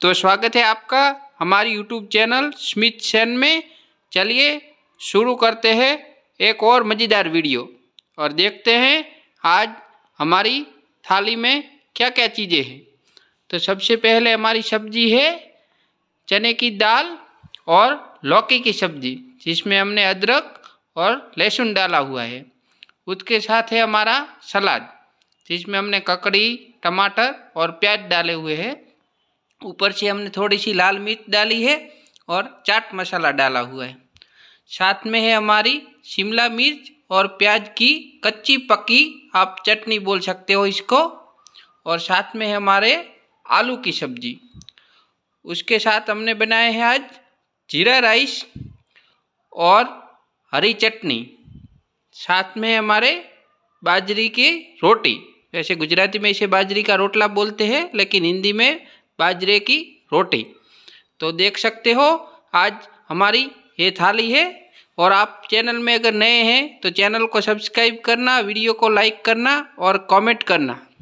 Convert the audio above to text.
तो स्वागत है आपका हमारी यूट्यूब चैनल स्मिथ सेन में। चलिए शुरू करते हैं एक और मज़ेदार वीडियो और देखते हैं आज हमारी थाली में क्या क्या चीज़ें हैं। तो सबसे पहले हमारी सब्जी है चने की दाल और लौकी की सब्जी, जिसमें हमने अदरक और लहसुन डाला हुआ है। उसके साथ है हमारा सलाद, जिसमें हमने ककड़ी, टमाटर और प्याज डाले हुए हैं। ऊपर से हमने थोड़ी सी लाल मिर्च डाली है और चाट मसाला डाला हुआ है। साथ में है हमारी शिमला मिर्च और प्याज की कच्ची पक्की, आप चटनी बोल सकते हो इसको। और साथ में है हमारे आलू की सब्जी। उसके साथ हमने बनाए हैं आज जीरा राइस और हरी चटनी। साथ में हमारे बाजरी की रोटी, वैसे गुजराती में इसे बाजरी का रोटला बोलते हैं, लेकिन हिंदी में बाजरे की रोटी। तो देख सकते हो आज हमारी ये थाली है। और आप चैनल में अगर नए हैं तो चैनल को सब्सक्राइब करना, वीडियो को लाइक करना और कमेंट करना।